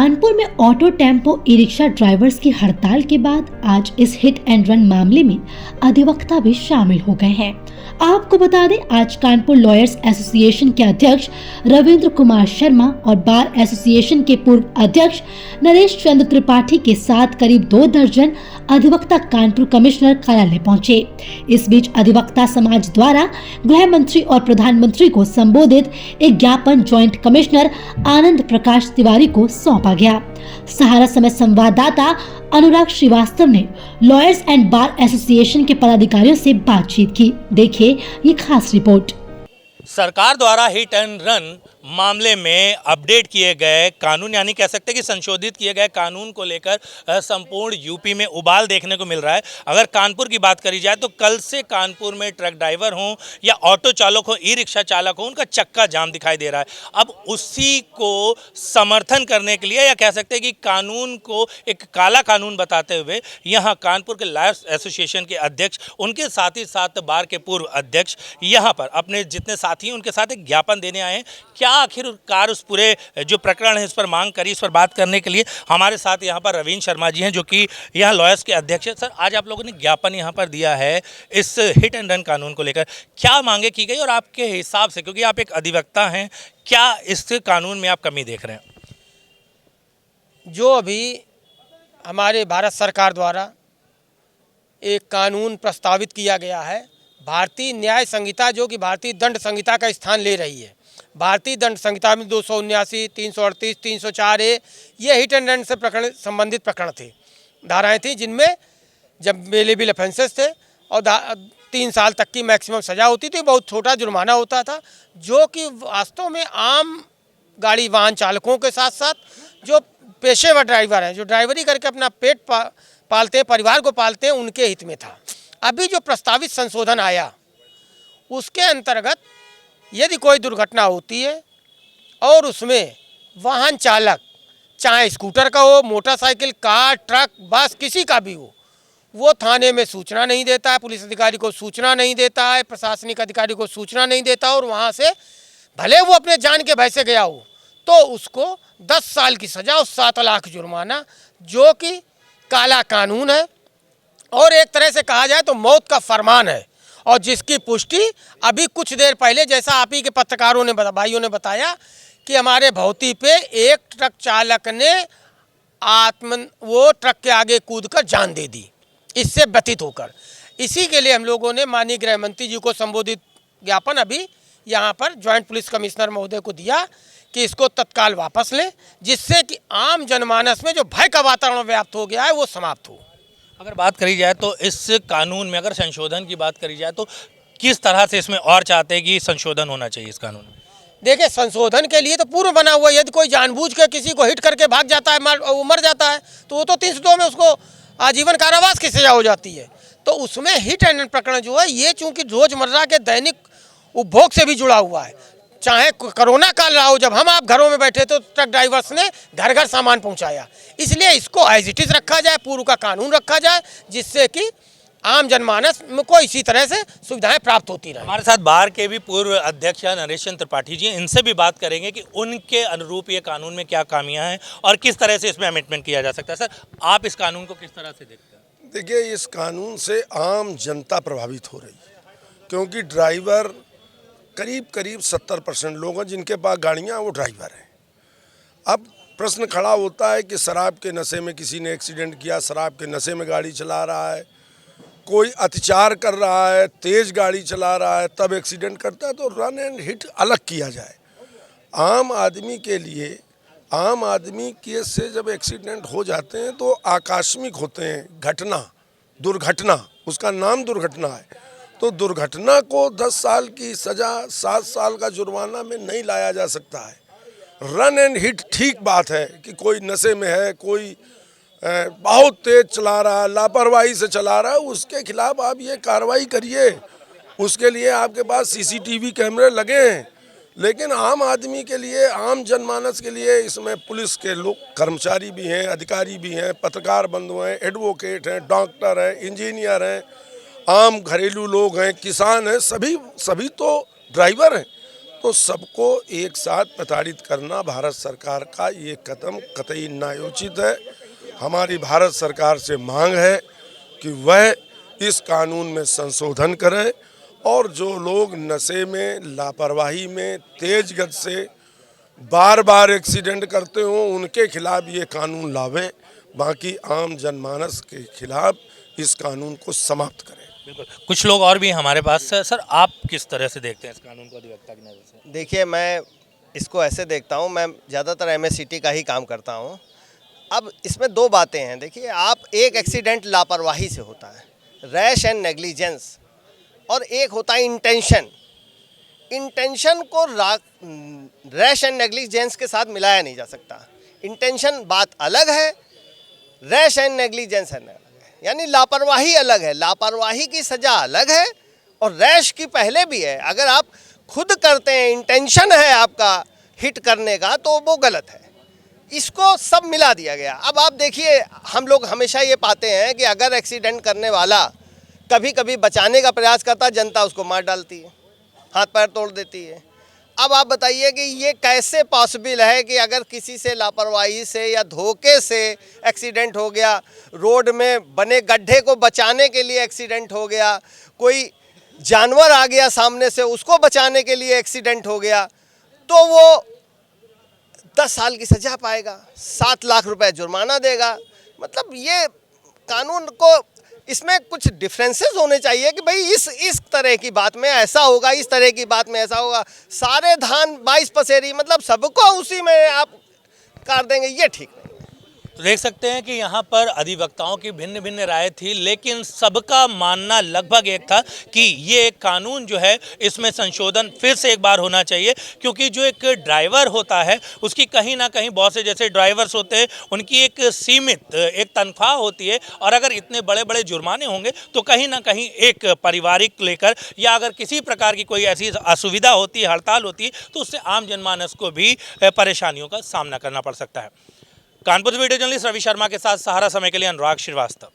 कानपुर में auto tempo e rickshaw drivers की हड़ताल के बाद आज इस हिट एंड रन मामले में अधिवक्ता भी शामिल हो गए हैं। आपको बता दें, आज कानपुर लॉयर्स एसोसिएशन के अध्यक्ष रविंद्र कुमार शर्मा और बार एसोसिएशन के पूर्व अध्यक्ष नरेश चंद्र त्रिपाठी के साथ करीब 2 दर्जन अधिवक्ता कानपुर कमिश्नर कार्यालय पहुंचे। इस बीच अधिवक्ता समाज द्वारा गृह मंत्री और प्रधानमंत्री को संबोधित एक ज्ञापन ज्वाइंट कमिश्नर आनंद प्रकाश तिवारी को सौंपा गया। सहारा समय संवाददाता अनुराग श्रीवास्तव ने लॉयर्स एंड बार एसोसिएशन के पदाधिकारियों से बातचीत की। देखिए ये खास रिपोर्ट। सरकार द्वारा हिट एंड रन मामले में अपडेट किए गए कानून, यानी कह सकते हैं कि संशोधित किए गए कानून को लेकर संपूर्ण यूपी में उबाल देखने को मिल रहा है। अगर कानपुर की बात करी जाए तो कल से कानपुर में ट्रक ड्राइवर हों या ऑटो चालक हो, ई रिक्शा चालक हो, उनका चक्का जाम दिखाई दे रहा है। अब उसी को समर्थन करने के लिए या कह सकते हैं कि कानून को एक काला कानून बताते हुए यहाँ कानपुर के लॉयर्स एसोसिएशन के अध्यक्ष, उनके साथ ही साथ बार के पूर्व अध्यक्ष यहाँ पर अपने जितने साथी हैं उनके साथ एक ज्ञापन देने आए हैं। क्या आखिरकार उस पूरे जो प्रकरण है इस पर मांग करी, इस पर बात करने के लिए हमारे साथ यहाँ पर रविंद्र शर्मा जी हैं जो कि यहाँ लॉयर्स के अध्यक्ष हैं। सर, आज आप लोगों ने ज्ञापन यहाँ पर दिया है इस हिट एंड रन कानून को लेकर, क्या मांगे की गई और आपके हिसाब से, क्योंकि आप एक अधिवक्ता हैं, क्या इस कानून में आप कमी देख रहे हैं? जो अभी हमारे भारत सरकार द्वारा एक कानून प्रस्तावित किया गया है, भारतीय न्याय संहिता, जो कि भारतीय दंड संहिता का स्थान ले रही है। भारतीय दंड संहिता में 279, 338, 304A ये हिट एंड रन से संबंधित प्रकरण थे, धाराएं थी, जिनमें जब बेलेबल ऑफेंसेस थे और 3 साल तक की मैक्सिमम सज़ा होती थी, बहुत छोटा जुर्माना होता था, जो कि वास्तव में आम गाड़ी वाहन चालकों के साथ साथ जो पेशेवर ड्राइवर हैं, जो ड्राइवरी करके अपना पेट पालते हैं, परिवार को पालते हैं, उनके हित में था। अभी जो प्रस्तावित संशोधन आया उसके अंतर्गत यदि कोई दुर्घटना होती है और उसमें वाहन चालक, चाहे स्कूटर का हो, मोटरसाइकिल, कार, ट्रक, बस, किसी का भी हो, वो थाने में सूचना नहीं देता है, पुलिस अधिकारी को सूचना नहीं देता है, प्रशासनिक अधिकारी को सूचना नहीं देता, और वहाँ से भले वो अपने जान के भय से गया हो तो उसको 10 साल की सज़ा और 7 लाख जुर्माना, जो कि काला कानून है और एक तरह से कहा जाए तो मौत का फरमान है। और जिसकी पुष्टि अभी कुछ देर पहले, जैसा आप ही के पत्रकारों ने भाइयों ने बताया कि हमारे भौती पे एक ट्रक चालक ने वो ट्रक के आगे कूदकर जान दे दी, इससे व्यथित होकर। इसी के लिए हम लोगों ने माननीय गृह मंत्री जी को संबोधित ज्ञापन अभी यहाँ पर ज्वाइंट पुलिस कमिश्नर महोदय को दिया कि इसको तत्काल वापस लें, जिससे कि आम जनमानस में जो भय का वातावरण व्याप्त हो गया है वो समाप्त हो। अगर बात करी जाए तो इस कानून में अगर संशोधन की बात करी जाए तो किस तरह से इसमें और चाहते हैं कि संशोधन होना चाहिए इस कानून में? देखिए, संशोधन के लिए तो पूर्व बना हुआ है। यदि कोई जानबूझ के किसी को हिट करके भाग जाता है, वो मर जाता है, तो वो तो 302 में उसको आजीवन कारावास की सजा हो जाती है। तो उसमें हिट एंड रन प्रकरण जो है, ये चूँकि रोजमर्रा के दैनिक उपभोग से भी जुड़ा हुआ है। चाहे कोरोना काल रहा हो, जब हम आप घरों में बैठे तो ट्रक ड्राइवर्स ने घर घर सामान पहुंचाया, इसलिए इसको एज इट इज़ रखा जाए, पूर्व का कानून रखा जाए, जिससे कि आम जनमानस को इसी तरह से सुविधाएं प्राप्त होती रहे। हमारे साथ बार के भी पूर्व अध्यक्ष नरेश चंद्र त्रिपाठी जी, इनसे भी बात करेंगे कि उनके अनुरूप ये कानून में क्या खामियां हैं और किस तरह से इसमें अमेंडमेंट किया जा सकता है। सर, आप इस कानून को किस तरह से देखते हैं? देखिए, इस कानून से आम जनता प्रभावित हो रही है, क्योंकि ड्राइवर करीब 70% लोग हैं जिनके पास गाड़ियाँ, वो ड्राइवर हैं। अब प्रश्न खड़ा होता है कि शराब के नशे में किसी ने एक्सीडेंट किया, शराब के नशे में गाड़ी चला रहा है, कोई अत्याचार कर रहा है, तेज़ गाड़ी चला रहा है, तब एक्सीडेंट करता है, तो रन एंड हिट अलग किया जाए। आम आदमी के लिए, आम आदमी के से जब एक्सीडेंट हो जाते हैं तो आकस्मिक होते हैं, घटना, दुर्घटना, उसका नाम दुर्घटना है, तो दुर्घटना को 10 साल की सज़ा, 7 साल का जुर्माना में नहीं लाया जा सकता है। रन एंड हिट ठीक बात है कि कोई नशे में है, कोई बहुत तेज चला रहा है, लापरवाही से चला रहा है, उसके खिलाफ आप ये कार्रवाई करिए, उसके लिए आपके पास CCTV कैमरे लगे हैं। लेकिन आम आदमी के लिए, आम जनमानस के लिए इसमें पुलिस के लोग, कर्मचारी भी हैं, अधिकारी भी हैं, पत्रकार बंधु हैं, एडवोकेट हैं, डॉक्टर हैं, इंजीनियर हैं, आम घरेलू लोग हैं, किसान हैं, सभी तो ड्राइवर हैं। तो सबको एक साथ प्रताड़ित करना भारत सरकार का ये कदम कतई न्यायोचित है। हमारी भारत सरकार से मांग है कि वह इस कानून में संशोधन करे और जो लोग नशे में, लापरवाही में, तेज गति से बार बार एक्सीडेंट करते हों उनके खिलाफ ये कानून लावें, बाकी आम जनमानस के खिलाफ इस कानून को समाप्त करें। बिल्कुल, कुछ लोग और भी हमारे पास है। सर, आप किस तरह से देखते हैं इस कानून को अधिवक्ता की नज़र से? देखिए, मैं इसको ऐसे देखता हूँ, मैं ज़्यादातर एमएससीटी का ही काम करता हूँ। अब इसमें दो बातें हैं। देखिए, आप एक एक्सीडेंट लापरवाही से होता है, रैश एंड नेग्लिजेंस, और एक होता है इंटेंशन। इंटेंशन को रैश एंड नेग्लिजेंस के साथ मिलाया नहीं जा सकता। इंटेंशन बात अलग है, रैश एंड नेग्लिजेंस अलग है, यानी लापरवाही अलग है। लापरवाही की सज़ा अलग है और रैश की पहले भी है। अगर आप खुद करते हैं, इंटेंशन है आपका हिट करने का, तो वो गलत है। इसको सब मिला दिया गया। अब आप देखिए, हम लोग हमेशा ये पाते हैं कि अगर एक्सीडेंट करने वाला कभी कभी बचाने का प्रयास करता, जनता उसको मार डालती है, हाथ पैर तोड़ देती है। अब आप बताइए कि ये कैसे पॉसिबल है कि अगर किसी से लापरवाही से या धोखे से एक्सीडेंट हो गया, रोड में बने गड्ढे को बचाने के लिए एक्सीडेंट हो गया, कोई जानवर आ गया सामने से उसको बचाने के लिए एक्सीडेंट हो गया, तो वो 10 साल की सज़ा पाएगा, 7 लाख रुपए जुर्माना देगा। मतलब ये कानून को, इसमें कुछ डिफरेंसेस होने चाहिए कि भाई इस तरह की बात में ऐसा होगा, इस तरह की बात में ऐसा होगा। सारे धान 22 पसेरी, मतलब सबको उसी में आप कर देंगे, ये ठीक नहीं। तो देख सकते हैं कि यहाँ पर अधिवक्ताओं की भिन्न भिन्न राय थी, लेकिन सबका मानना लगभग एक था कि ये कानून जो है इसमें संशोधन फिर से एक बार होना चाहिए, क्योंकि जो एक ड्राइवर होता है उसकी कहीं ना कहीं, बहुत से जैसे ड्राइवर्स होते हैं उनकी एक सीमित एक तनख्वाह होती है, और अगर इतने बड़े बड़े जुर्माने होंगे तो कहीं ना कहीं एक पारिवारिक लेकर, या अगर किसी प्रकार की कोई ऐसी असुविधा होती है, हड़ताल होती है, तो उससे आम जनमानस को भी परेशानियों का सामना करना पड़ सकता है। कानपुर से वीडियो जर्नलिस्ट रवि शर्मा के साथ सहारा समय के लिए अनुराग श्रीवास्तव।